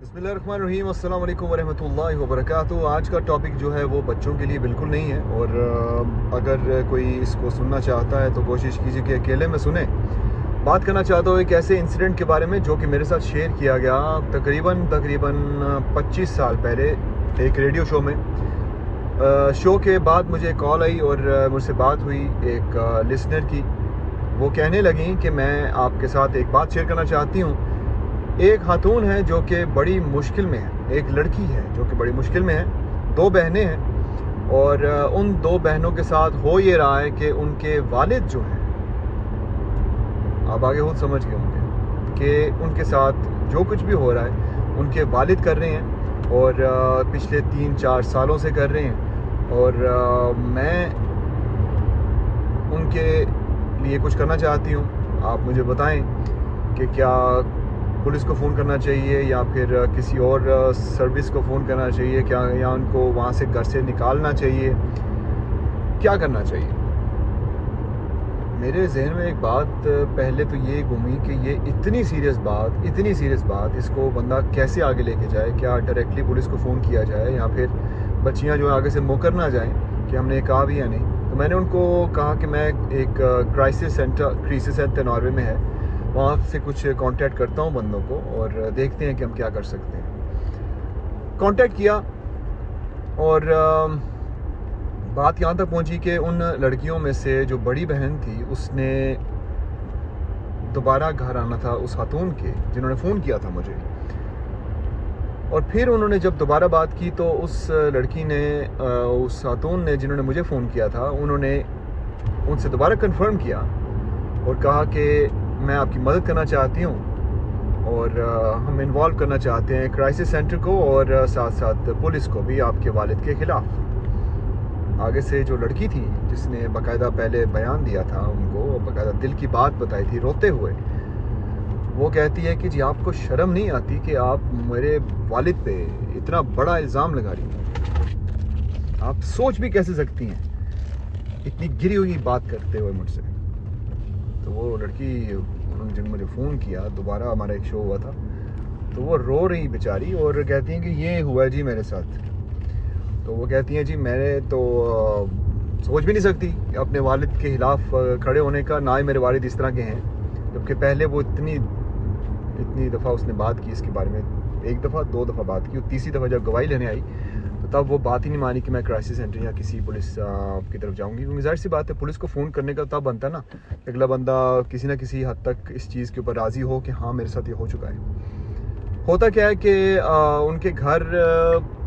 बिस्मिल्लाहिर्रहमानिर्रहीम, अस्सलाम वालेकुम वरहमतुल्लाहि वबरकातुहू। आज का टॉपिक जो है वो बच्चों के लिए बिल्कुल नहीं है और अगर कोई इसको सुनना चाहता है तो कोशिश कीजिए कि अकेले में सुने। बात करना चाहता हूँ एक ऐसे इंसिडेंट के बारे में जो कि मेरे साथ शेयर किया गया तकरीबन 25 साल पहले एक रेडियो शो में। शो के बाद मुझे कॉल आई और मुझसे बात हुई एक लिसनर की। वो कहने लगी कि मैं आपके साथ एक बात शेयर करना चाहती हूँ। एक खातून है जो कि बड़ी मुश्किल में है, एक लड़की है जो कि बड़ी मुश्किल में है, 2 बहनें हैं और उन 2 बहनों के साथ हो ये रहा है कि उनके वालिद जो हैं, आप आगे खुद समझ गए होंगे कि उनके साथ जो कुछ भी हो रहा है उनके वालिद कर रहे हैं और पिछले 3-4 सालों से कर रहे हैं। और मैं उनके लिए कुछ करना चाहती हूँ। आप मुझे बताएं कि क्या पुलिस को फ़ोन करना चाहिए या फिर किसी और सर्विस को फ़ोन करना चाहिए, क्या या उनको वहाँ से घर से निकालना चाहिए, क्या करना चाहिए। मेरे जहन में एक बात पहले तो ये घूमी कि ये इतनी सीरियस बात इसको बंदा कैसे आगे लेके जाए। क्या डायरेक्टली पुलिस को फ़ोन किया जाए या फिर बच्चियाँ जो आगे से मुकर ना जाएं कि हमने कहा भी या नहीं। तो मैंने उनको कहा कि मैं एक क्राइसिस सेंटर नॉर्वे में है, वहाँ से कुछ कांटेक्ट करता हूँ बंदों को और देखते हैं कि हम क्या कर सकते हैं। कांटेक्ट किया और बात यहाँ तक पहुँची कि उन लड़कियों में से जो बड़ी बहन थी उसने दोबारा घर आना था उस खातून के जिन्होंने फ़ोन किया था मुझे। और फिर उन्होंने जब दोबारा बात की तो उस लड़की ने उस खातून ने जिन्होंने मुझे फ़ोन किया था, उन्होंने उनसे दोबारा कंफर्म किया और कहा कि मैं आपकी मदद करना चाहती हूँ और हम इन्वॉल्व करना चाहते हैं क्राइसिस सेंटर को और साथ साथ पुलिस को भी आपके वालिद के ख़िलाफ़। आगे से जो लड़की थी जिसने बाकायदा पहले बयान दिया था, उनको बाकायदा दिल की बात बताई थी रोते हुए, वो कहती है कि जी आपको शर्म नहीं आती कि आप मेरे वालिद पे इतना बड़ा इल्ज़ाम लगा रही हैं, आप सोच भी कैसे सकती हैं इतनी गिरी हुई बात करते हुए मुझसे। तो वो लड़की, उन्होंने जब मुझे फ़ोन किया, दोबारा हमारा एक शो हुआ था, तो वो रो रही बेचारी और कहती हैं कि ये हुआ जी मेरे साथ। तो वो कहती हैं जी मैंने तो सोच भी नहीं सकती अपने वालिद के ख़िलाफ़ खड़े होने का, ना ही मेरे वालिद इस तरह के हैं। जबकि पहले वो इतनी दफ़ा उसने बात की इसके बारे में, 1 दफ़ा 2 दफ़ा बात की और तीसरी दफ़ा जब गवाही लेने आई तो तब वो बात ही नहीं मानी कि मैं क्राइसिस सेंटर या किसी पुलिस की तरफ जाऊंगी। क्योंकि ज़ाहिर सी बात है पुलिस को फ़ोन करने का तब बनता ना अगला बंदा किसी ना किसी हद तक इस चीज़ के ऊपर राज़ी हो कि हाँ मेरे साथ ये हो चुका है। होता क्या है कि उनके घर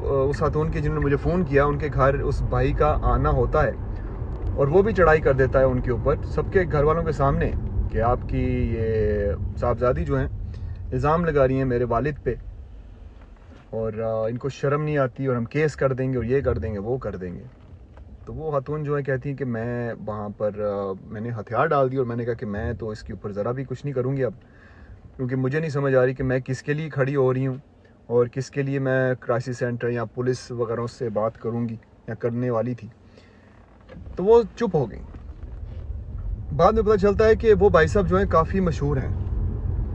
उस खातून के जिन्होंने मुझे फ़ोन किया, उनके घर उस भाई का आना होता है और वो भी चढ़ाई कर देता है उनके ऊपर सबके घर वालों के सामने कि आपकी ये साहबजादी जो हैं इल्ज़ाम लगा रही हैं मेरे वालिद पे और इनको शर्म नहीं आती और हम केस कर देंगे और ये कर देंगे वो कर देंगे। तो वो खातून जो है कहती हैं कि मैं वहाँ पर मैंने हथियार डाल दिए और मैंने कहा कि मैं तो इसके ऊपर ज़रा भी कुछ नहीं करूँगी अब, क्योंकि मुझे नहीं समझ आ रही कि मैं किसके लिए खड़ी हो रही हूँ और किसके लिए मैं क्राइसिस सेंटर या पुलिस वगैरह से बात करूँगी या करने वाली थी। तो वो चुप हो गई। बाद में पता चलता है कि वो भाई साहब जो हैं काफ़ी मशहूर हैं,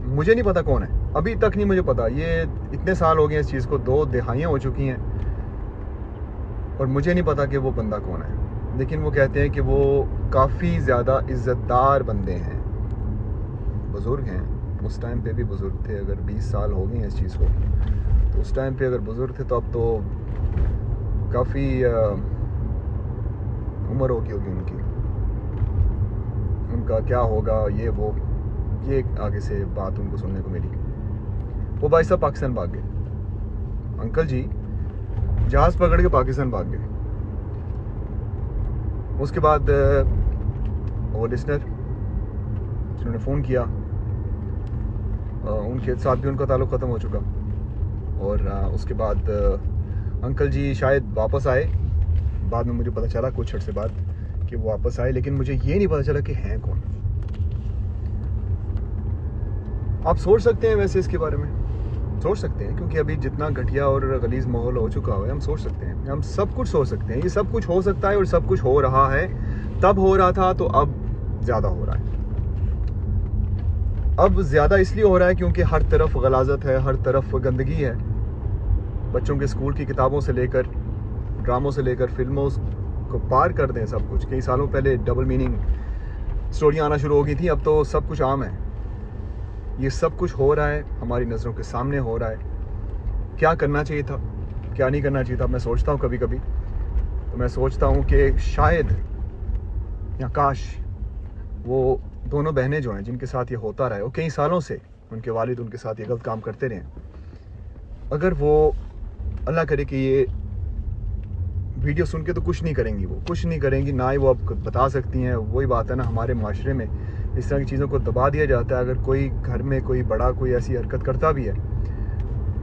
मुझे नहीं पता कौन है, अभी तक नहीं मुझे पता। ये इतने साल हो गए इस चीज़ को, 2 दिहाइयाँ हो चुकी हैं और मुझे नहीं पता कि वो बंदा कौन है। लेकिन वो कहते हैं कि वो काफ़ी ज़्यादा इज़्ज़तदार बंदे हैं, बुज़ुर्ग हैं। उस टाइम पे भी बुज़ुर्ग थे, अगर 20 साल हो गए हैं इस चीज़ को, तो उस टाइम पे अगर बुज़ुर्ग थे तो अब तो काफ़ी उम्र होगी उनकी, उनका क्या होगा ये आगे से बात उनको सुनने को मिली। वो भाई साहब पाकिस्तान भाग गए, अंकल जी जहाज़ पकड़ के पाकिस्तान भाग गए। उसके बाद वो लिसनर जिन्होंने फ़ोन किया उनके साथ भी उनका ताल्लुक़ ख़त्म हो चुका और उसके बाद अंकल जी शायद वापस आए। बाद में मुझे पता चला कुछ अर्से बाद कि वो वापस आए, लेकिन मुझे ये नहीं पता चला कि हैं कौन। आप सोच सकते हैं वैसे इसके बारे में, सोच सकते हैं, क्योंकि अभी जितना घटिया और गलीज़ माहौल हो चुका है, हम सोच सकते हैं, हम सब कुछ सोच सकते हैं। ये सब कुछ हो सकता है और सब कुछ हो रहा है, तब हो रहा था तो अब ज़्यादा हो रहा है। अब ज़्यादा इसलिए हो रहा है क्योंकि हर तरफ गलाज़त है, हर तरफ गंदगी है बच्चों के स्कूल की किताबों से लेकर, ड्रामों से लेकर, फिल्मों को पार कर दें सब कुछ। कई सालों पहले डबल मीनिंग स्टोरियाँ आना शुरू हो गई थी, अब तो सब कुछ आम है। ये सब कुछ हो रहा है, हमारी नज़रों के सामने हो रहा है। क्या करना चाहिए था, क्या नहीं करना चाहिए था, मैं सोचता हूँ कभी कभी। तो मैं सोचता हूँ कि शायद या काश वो दोनों बहनें जो हैं जिनके साथ ये होता रहा है, वो कई सालों से उनके वालिद उनके साथ ये गलत काम करते रहे, अगर वो अल्लाह करे कि ये वीडियो सुन के तो कुछ नहीं करेंगी, वो कुछ नहीं करेंगी, ना ही वो अब बता सकती हैं। वही बात है ना, हमारे माशरे में इस तरह की चीज़ों को दबा दिया जाता है। अगर कोई घर में कोई बड़ा कोई ऐसी हरकत करता भी है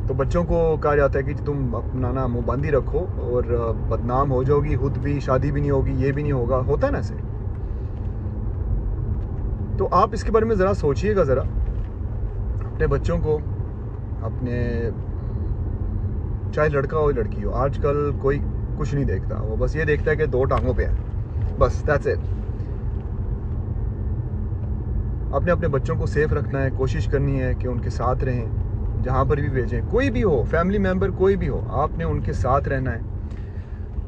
तो बच्चों को कहा जाता है कि तुम अपना ना मुँह बंद ही रखो और बदनाम हो जाओगी, खुद भी शादी भी नहीं होगी, ये भी नहीं होगा, होता है ना ऐसे। तो आप इसके बारे में ज़रा सोचिएगा, ज़रा अपने बच्चों को, अपने चाहे लड़का हो लड़की हो, आजकल कोई कुछ नहीं देखता, वो बस ये देखता है कि दो टांगों पे है, बस दैट्स इट। अपने अपने बच्चों को सेफ रखना है, कोशिश करनी है कि उनके साथ रहें, जहाँ पर भी भेजें, कोई भी हो, फैमिली मेम्बर कोई भी हो, आपने उनके साथ रहना है,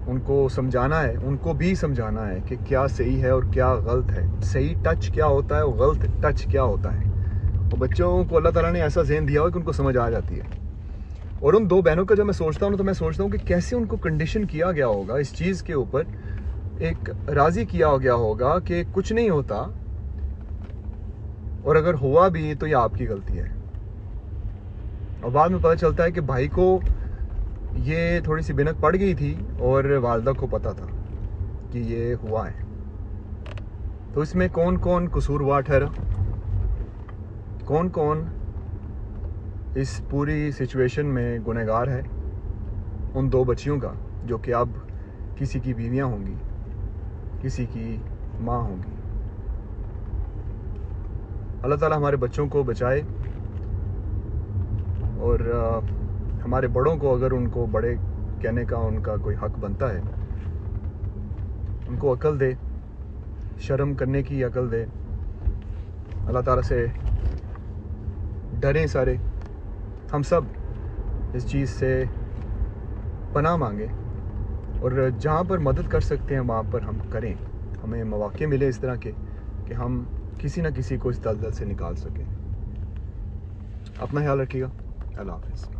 उनको समझाना है, उनको भी समझाना है कि क्या सही है और क्या गलत है, सही टच क्या होता है और गलत टच क्या होता है। और बच्चों को अल्लाह ताला ने ऐसा ज़हन दिया हो कि उनको समझ आ जाती है। और उन दो बहनों का जब मैं सोचता हूँ तो मैं सोचता हूँ कि कैसे उनको कंडीशन किया गया होगा इस चीज़ के ऊपर, एक राज़ी किया गया होगा कि कुछ नहीं होता, और अगर हुआ भी तो ये आपकी गलती है। और बाद में पता चलता है कि भाई को ये थोड़ी सी बिनक पड़ गई थी और वालिदा को पता था कि ये हुआ है। तो इसमें कौन कौन कसूरवार ठहरा, कौन कौन इस पूरी सिचुएशन में गुनहगार है? उन दो बच्चियों का जो कि अब किसी की बीवियां होंगी, किसी की माँ होंगी। अल्लाह ताला हमारे बच्चों को बचाए और हमारे बड़ों को, अगर उनको बड़े कहने का उनका कोई हक बनता है, उनको अकल दे, शर्म करने की अकल दे। अल्लाह ताला से डरें सारे, हम सब इस चीज़ से पनाह मांगे और जहाँ पर मदद कर सकते हैं वहाँ पर हम करें। हमें मौके मिले इस तरह के कि हम किसी न किसी को इस दलदल से निकाल सकें। अपना ख्याल रखिएगा। अल्लाह हाफ़िज़।